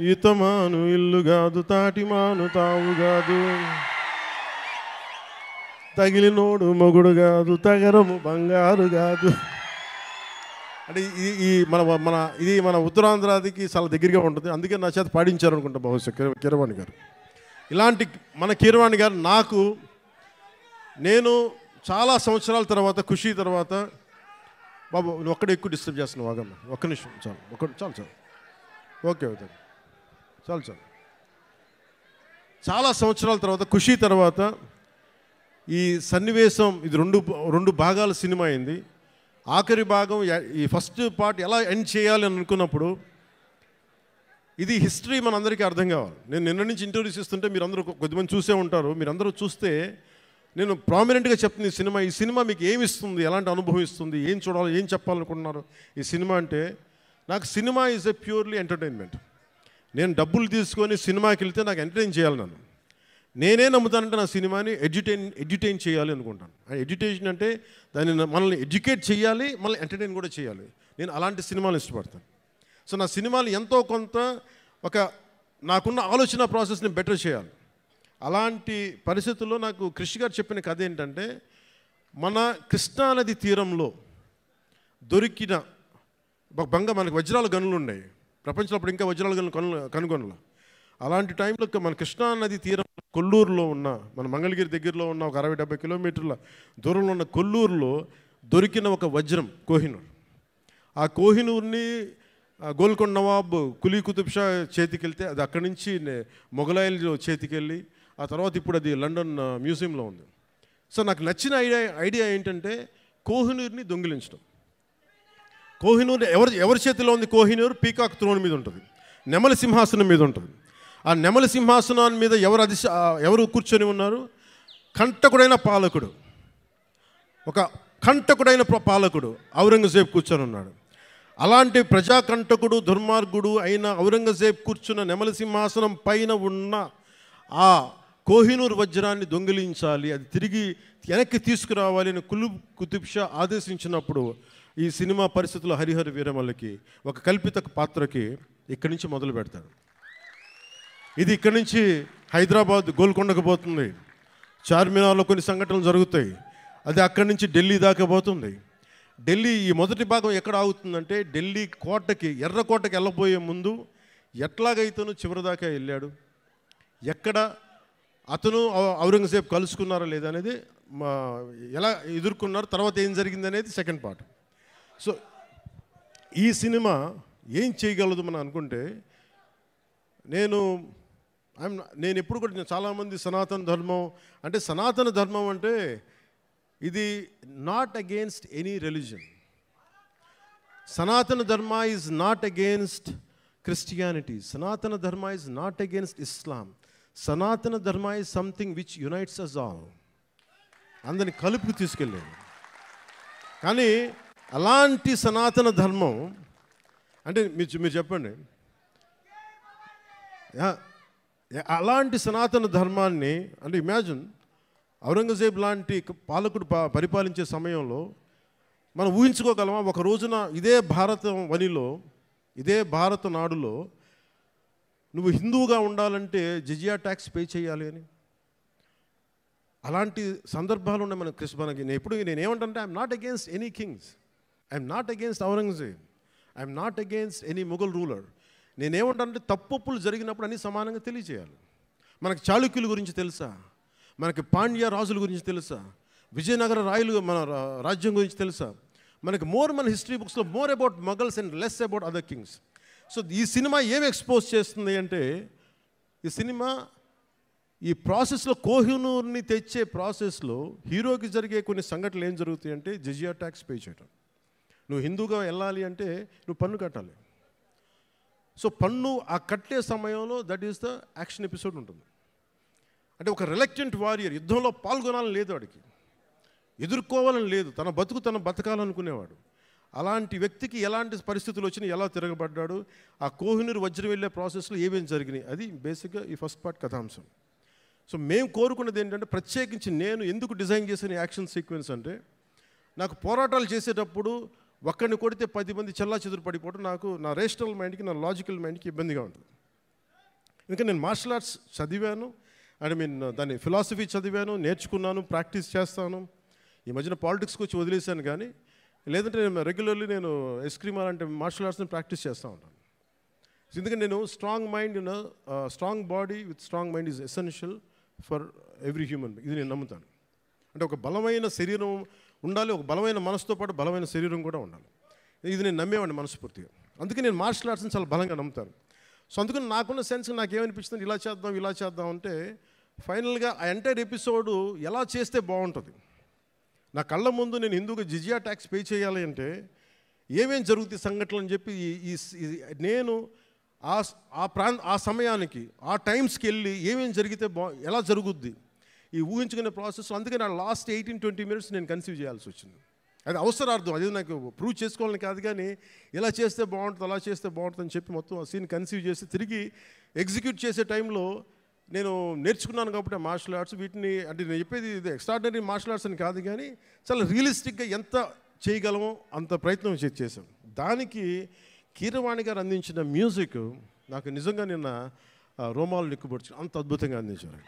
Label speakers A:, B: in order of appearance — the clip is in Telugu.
A: ఈతమాను ఇల్లు కాదు, తాటిమాను తావు కాదు, తగిలినోడు మొగుడు కాదు, తగరము బంగారు కాదు. అంటే ఈ మన మన ఇది మన ఉత్తరాంధ్రాదికి చాలా దగ్గరగా ఉంటుంది. అందుకే నా చేత పాడించారు అనుకుంటా బహుశా కీరవాణి గారు. ఇలాంటి మన కీరవాణి గారు నేను చాలా సంవత్సరాల తర్వాత, ఖుషీ తర్వాత, బాబు నువ్వు ఒక్కడే ఎక్కువ డిస్టర్బ్ చేస్తున్నావు, వాగమ్మ ఒక్క నిమిషం చాలు, చాలు ఓకే ఓకే చాలు. చాలా సంవత్సరాల తర్వాత, ఖుషీ తర్వాత ఈ సన్నివేశం, ఇది రెండు భాగాల సినిమా అయింది. ఆఖరి భాగం, ఈ ఫస్ట్ పార్ట్ ఎలా ఎండ్ చేయాలి అని అనుకున్నప్పుడు, ఇది హిస్టరీ మనందరికీ అర్థం కావాలి. నేను నిన్న నుంచి ఇంటర్వ్యూస్ ఇస్తుంటే మీరందరూ కొద్దిమంది చూసే ఉంటారు. మీరందరూ చూస్తే నేను ప్రామినెంట్గా చెప్తుంది, ఈ సినిమా మీకు ఏమి ఇస్తుంది, ఎలాంటి అనుభవం ఇస్తుంది, ఏం చూడాలి, ఏం చెప్పాలనుకుంటున్నారు ఈ సినిమా అంటే. నాకు cinema is a purely entertainment. నేను డబ్బులు తీసుకొని సినిమాకి వెళ్తే నాకు ఎంటర్టైన్ చేయాలి. నేనే నమ్ముతానంటే నా సినిమాని ఎడ్యుటైన్ చేయాలి అనుకుంటాను. ఎడ్యుటేషన్ అంటే దాన్ని మనల్ని ఎడ్యుకేట్ చేయాలి, మళ్ళీ ఎంటర్టైన్ కూడా చేయాలి. నేను అలాంటి సినిమాలు ఇష్టపడతాను. సో నా సినిమాలు ఎంతో కొంత నాకున్న ఆలోచన ప్రాసెస్ని బెటర్ చేయాలి. అలాంటి పరిస్థితుల్లో నాకు కృషి గారు చెప్పిన కథ ఏంటంటే, మన కృష్ణానది తీరంలో దొరికిన మనకు వజ్రాల గనులు ఉన్నాయి. ప్రపంచంలో అప్పుడు ఇంకా వజ్రాల గనులు కనుగొనల. అలాంటి టైంలో మన కృష్ణానది తీరం కొల్లూరులో ఉన్న, మన మంగళగిరి దగ్గరలో ఉన్న ఒక 60-70 కిలోమీటర్ల దూరంలో ఉన్న కొల్లూరులో దొరికిన ఒక వజ్రం కోహినూర్. ఆ కోహినూర్ని గోల్కొండ నవాబ్ కులీ కుతుబ్ షా చేతికి వెళ్తే అది అక్కడి నుంచి మొఘలాయిల చేతికి వెళ్ళి, ఆ తర్వాత ఇప్పుడు అది లండన్ మ్యూజియంలో ఉంది. సో నాకు నచ్చిన ఐడియా ఏంటంటే కోహినూర్ని దొంగిలించడం. కోహినూర్ ఎవరి చేతిలో ఉంది? కోహినూర్ పీకాక్ త్రోన్ మీద ఉంటుంది, నెమలి సింహాసనం మీద ఉంటుంది. ఆ నెమలి సింహాసనాన్ని మీద ఎవరు కూర్చొని ఉన్నారు? కంటకుడైన పాలకుడు, ఒక కంటకుడైన పాలకుడు ఔరంగజేబ్ కూర్చొని ఉన్నాడు. అలాంటి ప్రజాకంటకుడు, దుర్మార్గుడు అయిన ఔరంగజేబ్ కూర్చున్న నెమలి సింహాసనం పైన ఉన్న ఆ కోహినూర్ వజ్రాన్ని దొంగిలించాలి, అది తిరిగి వెనక్కి తీసుకురావాలి అని కులీ కుతుబ్ షా ఆదేశించినప్పుడు ఈ సినిమా పరిస్థితుల్లో హరిహర వీరమల్లకి ఒక కల్పిత పాత్రకి ఇక్కడి నుంచి మొదలు పెడతాడు. ఇది ఇక్కడి నుంచి హైదరాబాద్ గోల్కొండకు పోతుంది, చార్మినార్లో కొన్ని సంఘటనలు జరుగుతాయి, అది అక్కడి నుంచి ఢిల్లీ దాకా పోతుంది. ఢిల్లీ ఈ మొదటి భాగం ఎక్కడ ఆగుతుందంటే, ఢిల్లీ కోటకి, ఎర్రకోటకి వెళ్ళబోయే ముందు ఎట్లాగైతేనూ చివరి దాకా వెళ్ళాడు, ఎక్కడ అతను ఔరంగజేబ్ కలుసుకున్నారా లేదా అనేది, ఎలా ఎదుర్కొన్నారు, తర్వాత ఏం జరిగింది అనేది సెకండ్ పార్ట్. సో ఈ సినిమా ఏం చేయగలదు మనం అనుకుంటే, నేను ఎప్పుడు కూడా, చాలామంది సనాతన ధర్మం అంటే ఇది నాట్ అగేన్స్ట్ ఎనీ రిలీజన్. సనాతన Dharma is not against Christianity. సనాతన Dharma is not against Islam. Sanatana Dharma is something which unites us all. అందరిని కలుపుకు తీసుకెళ్ళేది. కానీ అలాంటి సనాతన ధర్మం అంటే మీరు చెప్పండి, అలాంటి సనాతన ధర్మాన్ని అంటే ఇమాజిన్, ఔరంగజేబ్ లాంటి పాలకుడు పరిపాలించే సమయంలో మనం ఊహించుకోగలమా? ఒక రోజున ఇదే భారత వనిలో, ఇదే భారత నాడులో నువ్వు హిందువుగా ఉండాలంటే జిజియా ట్యాక్స్ పే చేయాలి అని. అలాంటి సందర్భాలు ఉన్నాయి మనకి. నేనేమంటే I'm not against any kings, I'm not against Aurangzeb, I'm not against any Mughal ruler. నేనేమంటే తప్పులు జరిగినప్పుడు అన్నీ సమానంగా తెలియజేయాలి. మనకి చాళుక్యుల గురించి తెలుసా, మనకి పాండ్య రాజుల గురించి తెలుసా, విజయనగర మన రాజ్యం గురించి తెలుసా, మనకి మన హిస్టరీ బుక్స్లో more about Mughals and less about other Kings. So ఈ సినిమా ఏమి ఎక్స్పోజ్ చేస్తుంది అంటే, ఈ సినిమా ఈ ప్రాసెస్లో, కోహినూర్ని తెచ్చే ప్రాసెస్లో హీరోకి జరిగే కొన్ని సంఘటనలు ఏం జరుగుతాయి అంటే, జిజియా ట్యాక్స్ పే చేయడం. నువ్వు హిందూగా వెళ్ళాలి అంటే నువ్వు పన్ను కట్టాలి. సో పన్ను ఆ కట్టే సమయంలో that is the action episode ఉంటుంది. అంటే ఒక రిలక్టెంట్ వారియర్, యుద్ధంలో పాల్గొనాలని లేదు వాడికి, ఎదుర్కోవాలని లేదు, తన బతకాలనుకునేవాడు. అలాంటి వ్యక్తికి ఎలాంటి పరిస్థితులు వచ్చినాయి, ఎలా తిరగబడ్డాడు, ఆ కోహినూర్ వజ్రం వెళ్ళే ప్రాసెస్లో ఏమేమి జరిగినాయి, అది బేసిక్గా ఈ ఫస్ట్ పార్ట్ కథాంశం. సో మేము కోరుకున్నది ఏంటంటే, ప్రత్యేకించి నేను ఎందుకు డిజైన్ చేసిన యాక్షన్ సీక్వెన్స్ అంటే, నాకు పోరాటాలు చేసేటప్పుడు ఒక్కడిని కొడితే 10 మంది చెల్లా చెదురు పడిపోవడం నాకు, నా రేషనల్ మైండ్కి, నా లాజికల్ మైండ్కి ఇబ్బందిగా ఉంటుంది. ఇంకా నేను మార్షల్ ఆర్ట్స్ చదివాను, దాని ఫిలాసఫీ చదివాను, నేర్చుకున్నాను, ప్రాక్టీస్ చేస్తాను. ఈ మధ్యన పాలిటిక్స్కి వచ్చి వదిలేశాను, కానీ లేదంటే నేను రెగ్యులర్లీ నేను ఎస్క్రీమ్ అంటే మార్షల్ ఆర్ట్స్ని ప్రాక్టీస్ చేస్తూ ఉంటాను. ఎందుకంటే నేను strong mind, strong body with strong mind is essential for every human. ఇది నేను నమ్ముతాను. అంటే ఒక బలమైన శరీరం ఉండాలి, ఒక బలమైన మనసుతో పాటు బలమైన శరీరం కూడా ఉండాలి. ఇది నేను నమ్మేవాడిని మనస్ఫూర్తిగా. అందుకే నేను మార్షల్ ఆర్ట్స్ని చాలా బలంగా నమ్ముతాను. సో అందుకని నాకున్న సెన్స్ నాకేమనిపిస్తుంది, ఇలా చేద్దాం అంటే ఫైనల్గా ఆ ఎంటైర్ ఎపిసోడు ఎలా చేస్తే బాగుంటుంది. నా కళ్ళ ముందు నేను హిందూగా జిజియా ట్యాక్స్ పే చేయాలి అంటే ఏమేం జరుగుతాయి సంఘటనలు అని చెప్పి నేను ఆ సమయానికి ఆ టైమ్స్కి వెళ్ళి ఏమేం జరిగితే ఎలా జరుగుద్ది ఈ ఊహించుకునే ప్రాసెస్. అందుకే నా లాస్ట్ 18-20 మినిట్స్ నేను కన్సీవ్ చేయాల్సి వచ్చింది. అది అవసరార్థం, అది నాకు ప్రూవ్ చేసుకోవాలని కాదు, కానీ ఇలా చేస్తే బాగుంటుంది, అలా చేస్తే బాగుంటుంది అని చెప్పి మొత్తం ఆ సీన్ కన్సీవ్ చేసి తిరిగి ఎగ్జిక్యూట్ చేసే టైంలో నేను నేర్చుకున్నాను కాబట్టి ఆ మార్షల్ ఆర్ట్స్. వీటిని అంటే నేను చెప్పేది ఇది ఎక్స్ట్రాడినరీ మార్షల్ ఆర్ట్స్ అని కాదు, కానీ చాలా రియలిస్టిక్గా ఎంత చేయగలమో అంత ప్రయత్నం చేశాం. దానికి కీరవాణి గారు అందించిన మ్యూజిక్ నాకు నిజంగా నిన్న రోమాలు నిక్కుపొడుచు అంత అద్భుతంగా అందించారు.